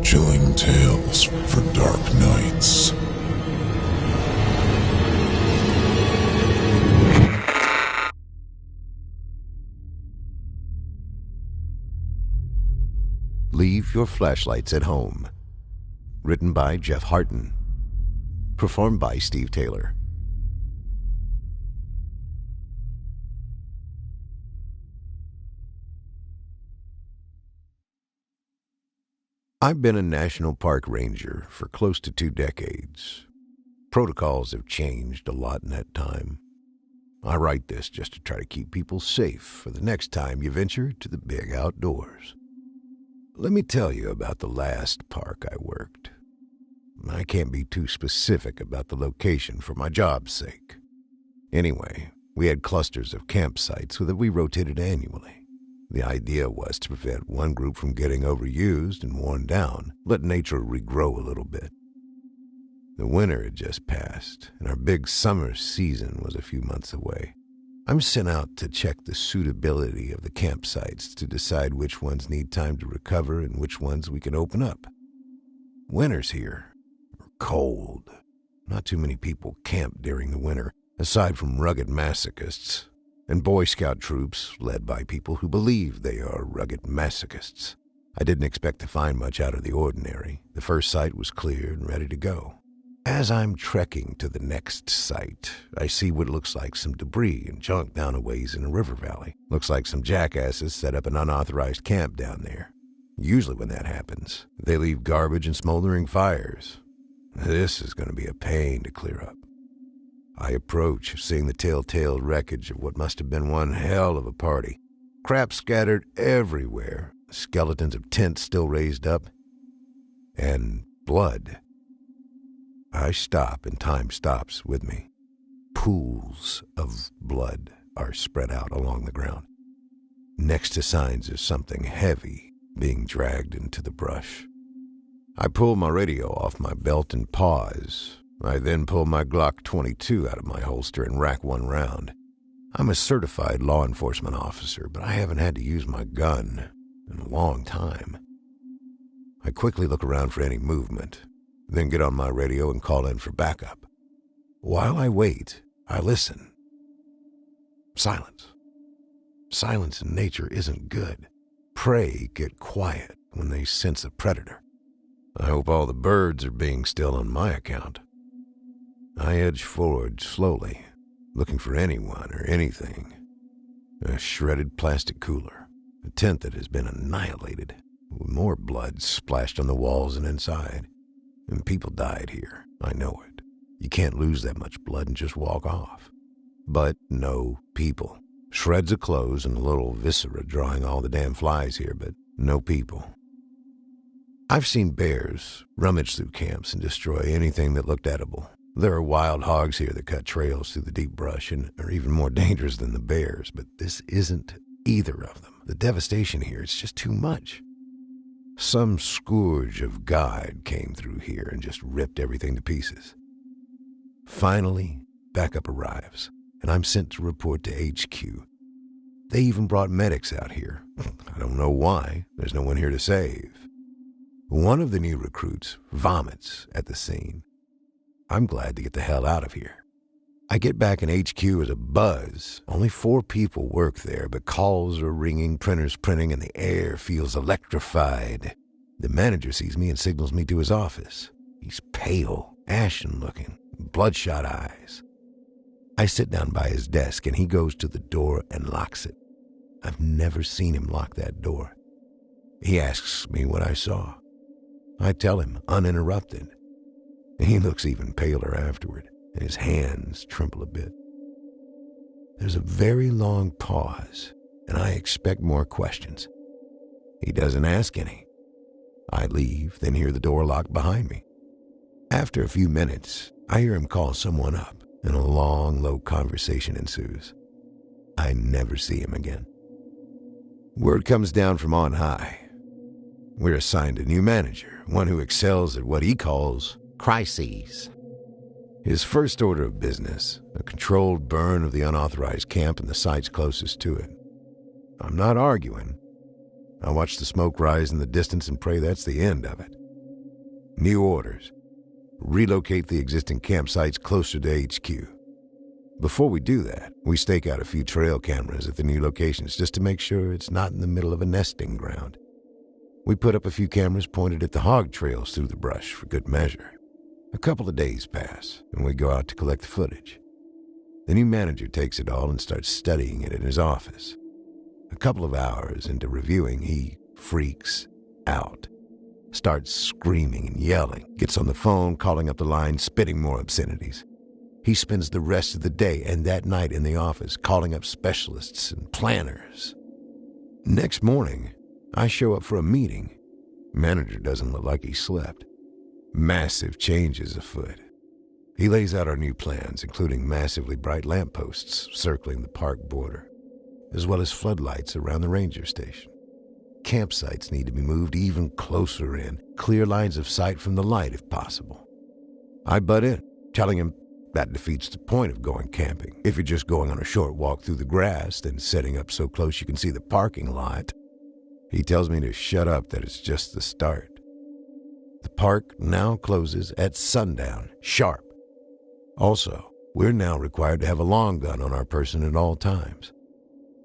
chilling tales for dark nights. Leave Your Flashlights at Home. Written by Jeff Hartin. Performed by Steve Taylor. I've been a national park ranger for close to 2 decades. Protocols have changed a lot in that time. I write this just to try to keep people safe for the next time you venture to the big outdoors. Let me tell you about the last park I worked. I can't be too specific about the location for my job's sake. Anyway, we had clusters of campsites that we rotated annually. The idea was to prevent one group from getting overused and worn down, let nature regrow a little bit. The winter had just passed, and our big summer season was a few months away. I'm sent out to check the suitability of the campsites to decide which ones need time to recover and which ones we can open up. Winters here are cold. Not too many people camp during the winter, aside from rugged masochists, and Boy Scout troops led by people who believe they are rugged masochists. I didn't expect to find much out of the ordinary. The first site was clear and ready to go. As I'm trekking to the next site, I see what looks like some debris and junk down a ways in a river valley. Looks like some jackasses set up an unauthorized camp down there. Usually when that happens, they leave garbage and smoldering fires. This is going to be a pain to clear up. I approach, seeing the telltale wreckage of what must have been one hell of a party. Crap scattered everywhere, skeletons of tents still raised up, and blood. I stop and time stops with me. Pools of blood are spread out along the ground, next to signs of something heavy being dragged into the brush. I pull my radio off my belt and pause. I then pull my Glock 22 out of my holster and rack one round. I'm a certified law enforcement officer, but I haven't had to use my gun in a long time. I quickly look around for any movement, then get on my radio and call in for backup. While I wait, I listen. Silence. Silence in nature isn't good. Prey get quiet when they sense a predator. I hope all the birds are being still on my account. I edge forward slowly, looking for anyone or anything. A shredded plastic cooler, a tent that has been annihilated, with more blood splashed on the walls and inside. And people died here, I know it. You can't lose that much blood and just walk off. But no people. Shreds of clothes and a little viscera drawing all the damn flies here, but no people. I've seen bears rummage through camps and destroy anything that looked edible. There are wild hogs here that cut trails through the deep brush and are even more dangerous than the bears, but this isn't either of them. The devastation here is just too much. Some scourge of God came through here and just ripped everything to pieces. Finally, backup arrives, and I'm sent to report to HQ. They even brought medics out here. I don't know why. There's no one here to save. One of the new recruits vomits at the scene. I'm glad to get the hell out of here. I get back in HQ as a buzz. Only 4 people work there, but calls are ringing, printers printing, and the air feels electrified. The manager sees me and signals me to his office. He's pale, ashen-looking, bloodshot eyes. I sit down by his desk, and he goes to the door and locks it. I've never seen him lock that door. He asks me what I saw. I tell him, uninterrupted. He looks even paler afterward, and his hands tremble a bit. There's a very long pause, and I expect more questions. He doesn't ask any. I leave, then hear the door locked behind me. After a few minutes, I hear him call someone up, and a long, low conversation ensues. I never see him again. Word comes down from on high. We're assigned a new manager, one who excels at what he calls crises. His first order of business, a controlled burn of the unauthorized camp and the sites closest to it. I'm not arguing. I watch the smoke rise in the distance and pray that's the end of it. New orders. Relocate the existing campsites closer to HQ. Before we do that, we stake out a few trail cameras at the new locations just to make sure it's not in the middle of a nesting ground. We put up a few cameras pointed at the hog trails through the brush for good measure. A couple of days pass, and we go out to collect the footage. The new manager takes it all and starts studying it in his office. A couple of hours into reviewing, he freaks out. Starts screaming and yelling, gets on the phone, calling up the line, spitting more obscenities. He spends the rest of the day and that night in the office calling up specialists and planners. Next morning, I show up for a meeting. Manager doesn't look like he slept. Massive changes afoot. He lays out our new plans, including massively bright lampposts circling the park border, as well as floodlights around the ranger station. Campsites need to be moved even closer in, clear lines of sight from the light if possible. I butt in, telling him that defeats the point of going camping. If you're just going on a short walk through the grass, then setting up so close you can see the parking lot. He tells me to shut up, that it's just the start. The park now closes at sundown, sharp. Also, we're now required to have a long gun on our person at all times.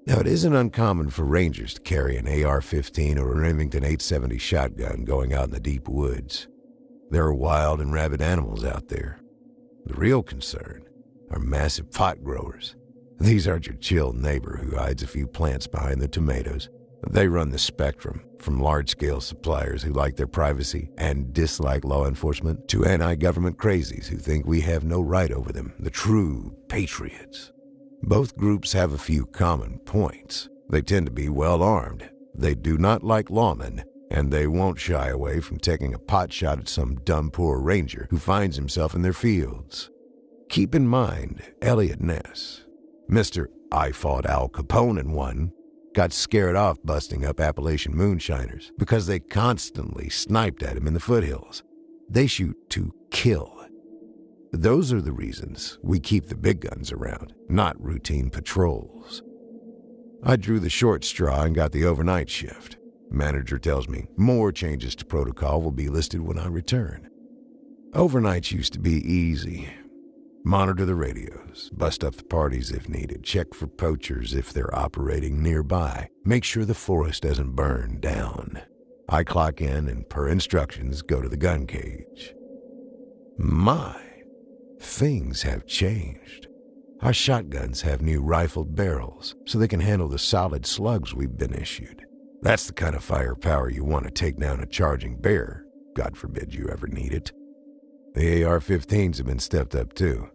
Now, it isn't uncommon for rangers to carry an AR-15 or a Remington 870 shotgun going out in the deep woods. There are wild and rabid animals out there. The real concern are massive pot growers. These aren't your chill neighbor who hides a few plants behind the tomatoes. They run the spectrum, from large-scale suppliers who like their privacy and dislike law enforcement to anti-government crazies who think we have no right over them, the true patriots. Both groups have a few common points. They tend to be well-armed. They do not like lawmen, and they won't shy away from taking a pot shot at some dumb poor ranger who finds himself in their fields. Keep in mind, Elliot Ness, Mr. I fought Al Capone in one, got scared off busting up Appalachian moonshiners because they constantly sniped at him in the foothills. They shoot to kill. Those are the reasons we keep the big guns around, not routine patrols. I drew the short straw and got the overnight shift. Manager tells me more changes to protocol will be listed when I return. Overnights used to be easy. Monitor the radios, bust up the parties if needed, check for poachers if they're operating nearby, make sure the forest doesn't burn down. I clock in and, per instructions, go to the gun cage. My, things have changed. Our shotguns have new rifled barrels, so they can handle the solid slugs we've been issued. That's the kind of firepower you want to take down a charging bear. God forbid you ever need it. The AR-15s have been stepped up too.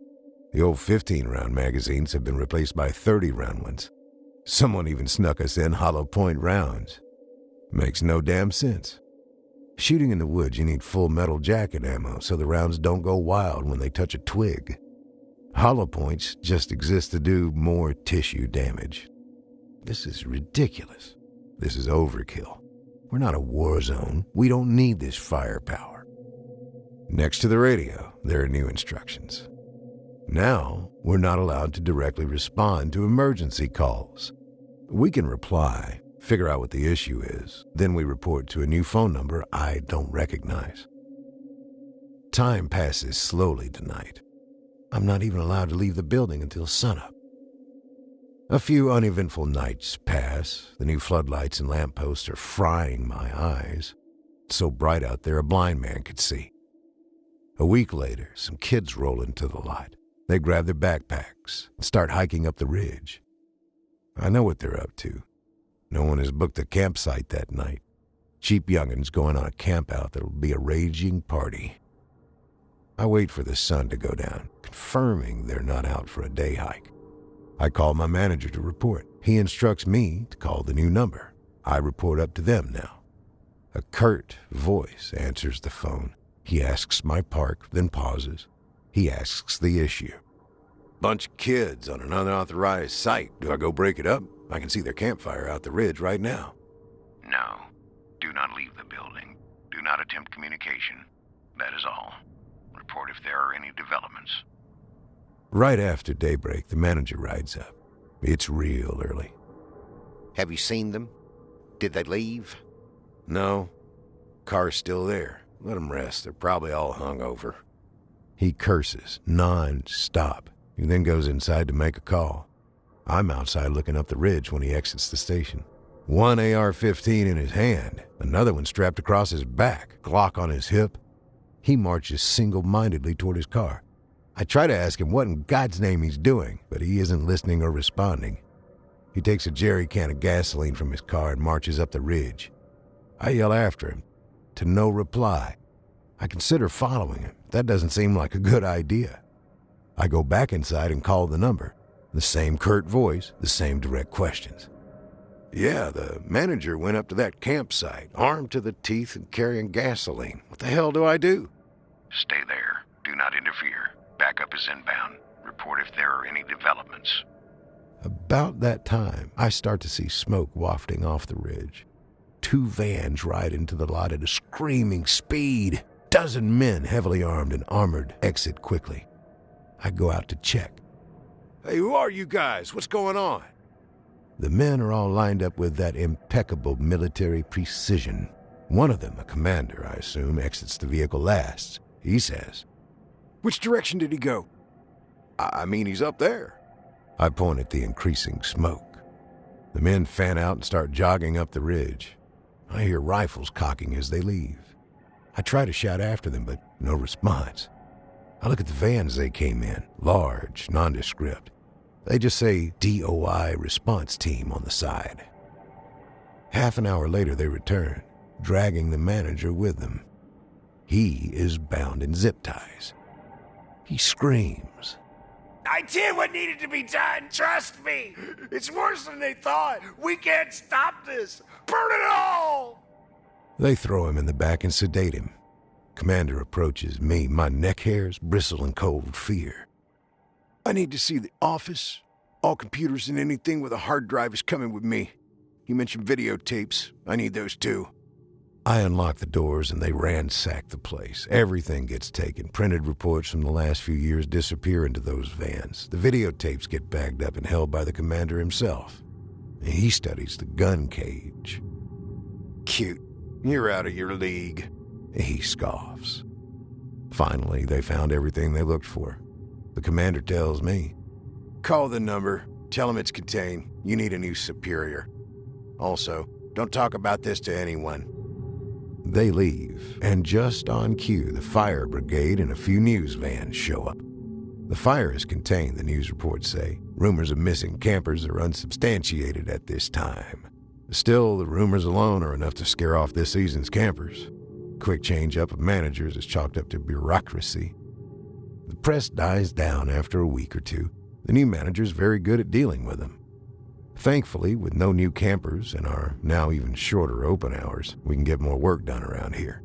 The old 15-round magazines have been replaced by 30-round ones. Someone even snuck us in hollow point rounds. Makes no damn sense. Shooting in the woods, you need full metal jacket ammo so the rounds don't go wild when they touch a twig. Hollow points just exist to do more tissue damage. This is ridiculous. This is overkill. We're not a war zone. We don't need this firepower. Next to the radio, there are new instructions. Now, we're not allowed to directly respond to emergency calls. We can reply, figure out what the issue is, then we report to a new phone number I don't recognize. Time passes slowly tonight. I'm not even allowed to leave the building until sunup. A few uneventful nights pass. The new floodlights and lampposts are frying my eyes. It's so bright out there a blind man could see. A week later, some kids roll into the lot. They grab their backpacks and start hiking up the ridge. I know what they're up to. No one has booked a campsite that night. Cheap young'uns going on a campout that'll be a raging party. I wait for the sun to go down, confirming they're not out for a day hike. I call my manager to report. He instructs me to call the new number. I report up to them now. A curt voice answers the phone. He asks my park, then pauses. He asks the issue. Bunch of kids on an unauthorized site. Do I go break it up? I can see their campfire out the ridge right now. No. Do not leave the building. Do not attempt communication. That is all. Report if there are any developments. Right after daybreak, the manager rides up. It's real early. Have you seen them? Did they leave? No. Car's still there. Let them rest. They're probably all hungover. He curses non-stop. He then goes inside to make a call. I'm outside looking up the ridge when he exits the station. One AR-15 in his hand, another one strapped across his back, Glock on his hip. He marches single-mindedly toward his car. I try to ask him what in God's name he's doing, but he isn't listening or responding. He takes a jerry can of gasoline from his car and marches up the ridge. I yell after him. To no reply. I consider following him. That doesn't seem like a good idea. I go back inside and call the number. The same curt voice, the same direct questions. Yeah, the manager went up to that campsite, armed to the teeth and carrying gasoline. What the hell do I do? Stay there. Do not interfere. Backup is inbound. Report if there are any developments. About that time, I start to see smoke wafting off the ridge. 2 vans ride into the lot at a screaming speed. Dozen men, heavily armed and armored, exit quickly. I go out to check. Hey, who are you guys? What's going on? The men are all lined up with that impeccable military precision. One of them, a commander, I assume, exits the vehicle last. He says, "Which direction did he go?" I mean, he's up there. I point at the increasing smoke. The men fan out and start jogging up the ridge. I hear rifles cocking as they leave. I try to shout after them, but no response. I look at the vans they came in, large, nondescript. They just say DOI response team on the side. Half an hour later, they return, dragging the manager with them. He is bound in zip ties. He screams. "I did what needed to be done, trust me! It's worse than they thought! We can't stop this! Burn it all!" They throw him in the back and sedate him. Commander approaches me, my neck hairs bristle in cold fear. "I need to see the office. All computers and anything with a hard drive is coming with me. He mentioned videotapes. I need those too." I unlock the doors and they ransack the place. Everything gets taken. Printed reports from the last few years disappear into those vans. The videotapes get bagged up and held by the commander himself. He studies the gun cage. "Cute. You're out of your league," he scoffs. Finally, they found everything they looked for. The commander tells me, "Call the number. Tell him it's contained. You need a new superior. Also, don't talk about this to anyone." They leave, and just on cue, the fire brigade and a few news vans show up. The fire is contained, the news reports say. Rumors of missing campers are unsubstantiated at this time. Still, the rumors alone are enough to scare off this season's campers. Quick change-up of managers is chalked up to bureaucracy. The press dies down after a week or two. The new manager's very good at dealing with them. Thankfully, with no new campers and our now even shorter open hours, we can get more work done around here.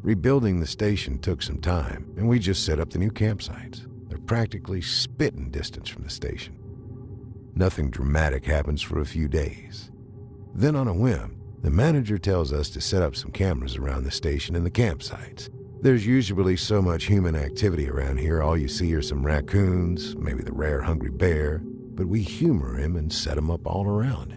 Rebuilding the station took some time, and we just set up the new campsites. They're practically spitting distance from the station. Nothing dramatic happens for a few days. Then on a whim, the manager tells us to set up some cameras around the station and the campsites. There's usually so much human activity around here, all you see are some raccoons, maybe the rare hungry bear, but we humor him and set him up all around.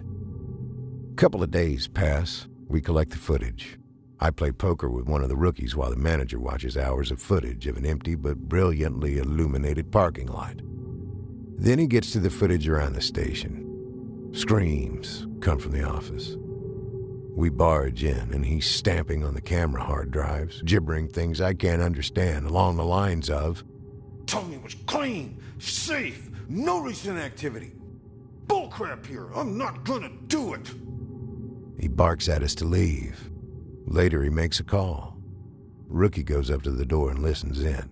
A couple of days pass. We collect the footage. I play poker with one of the rookies while the manager watches hours of footage of an empty but brilliantly illuminated parking lot. Then he gets to the footage around the station. Screams come from the office. We barge in, and he's stamping on the camera hard drives, gibbering things I can't understand along the lines of, "Tell me it was clean, safe, no recent activity. Bullcrap here, I'm not gonna do it." He barks at us to leave. Later he makes a call. Rookie goes up to the door and listens in.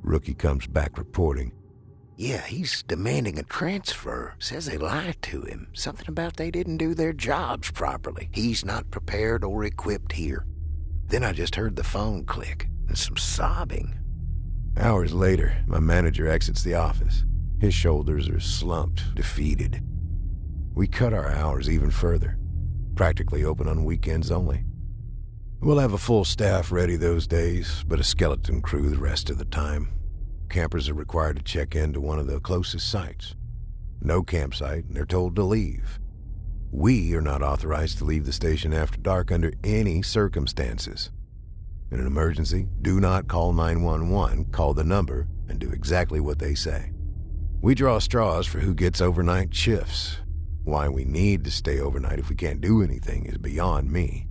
Rookie comes back reporting, "Yeah, he's demanding a transfer. Says they lied to him. Something about they didn't do their jobs properly. He's not prepared or equipped here." Then I just heard the phone click and some sobbing. Hours later, my manager exits the office. His shoulders are slumped, defeated. We cut our hours even further, practically open on weekends only. We'll have a full staff ready those days, but a skeleton crew the rest of the time. Campers are required to check into one of the closest sites. No campsite, and they're told to leave. We are not authorized to leave the station after dark under any circumstances. In an emergency, do not call 911, call the number, and do exactly what they say. We draw straws for who gets overnight shifts. Why we need to stay overnight if we can't do anything is beyond me.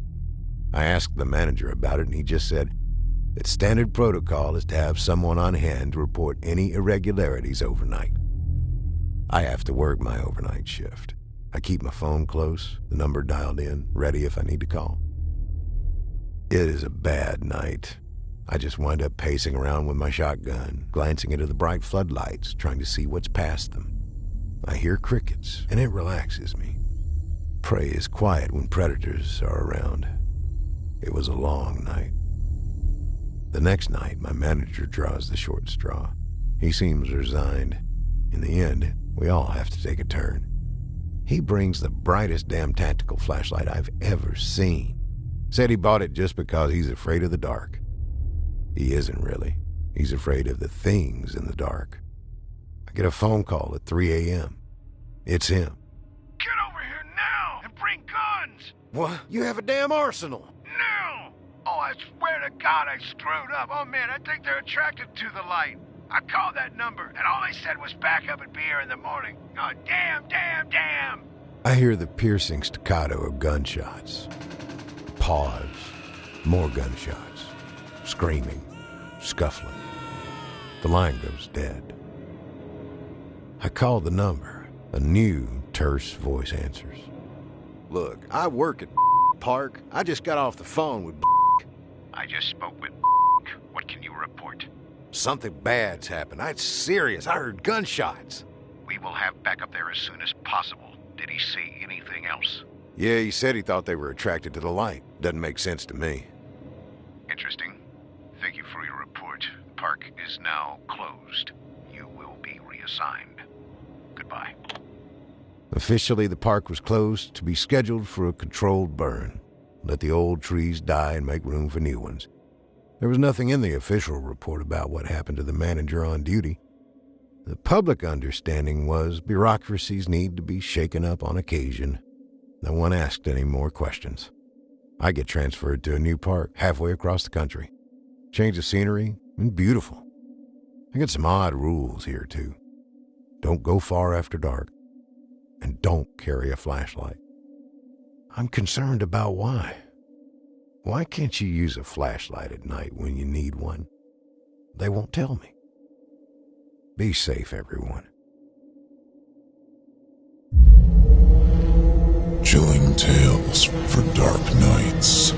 I asked the manager about it, and he just said that standard protocol is to have someone on hand to report any irregularities overnight. I have to work my overnight shift. I keep my phone close, the number dialed in, ready if I need to call. It is a bad night. I just wind up pacing around with my shotgun, glancing into the bright floodlights, trying to see what's past them. I hear crickets, and it relaxes me. Prey is quiet when predators are around. It was a long night. The next night, my manager draws the short straw. He seems resigned. In the end, we all have to take a turn. He brings the brightest damn tactical flashlight I've ever seen. Said he bought it just because he's afraid of the dark. He isn't really. He's afraid of the things in the dark. I get a phone call at 3 a.m. It's him. Get over here now and bring guns! What? You have a damn arsenal! Now! Oh, I swear to God I screwed up. Oh man, I think they're attracted to the light. I called that number, and all they said was back up and be here in the morning. Oh, damn! I hear the piercing staccato of gunshots. Pause. More gunshots. Screaming. Scuffling. The line goes dead. I call the number. A new, terse voice answers. Look, I work at Park. I just got off the phone with I just spoke with What can you report? Something bad's happened. It's serious. I heard gunshots. We will have backup there as soon as possible. Did he say anything else? Yeah, he said he thought they were attracted to the light. Doesn't make sense to me. Interesting. Thank you for your report. Park is now closed. You will be reassigned. Goodbye. Officially, the park was closed to be scheduled for a controlled burn. Let the old trees die and make room for new ones. There was nothing in the official report about what happened to the manager on duty. The public understanding was bureaucracies need to be shaken up on occasion. No one asked any more questions. I get transferred to a new park halfway across the country. Change of scenery and beautiful. I get some odd rules here, too. Don't go far after dark. And don't carry a flashlight. I'm concerned about why. Why can't you use a flashlight at night when you need one? They won't tell me. Be safe, everyone. Chilling tales for dark nights.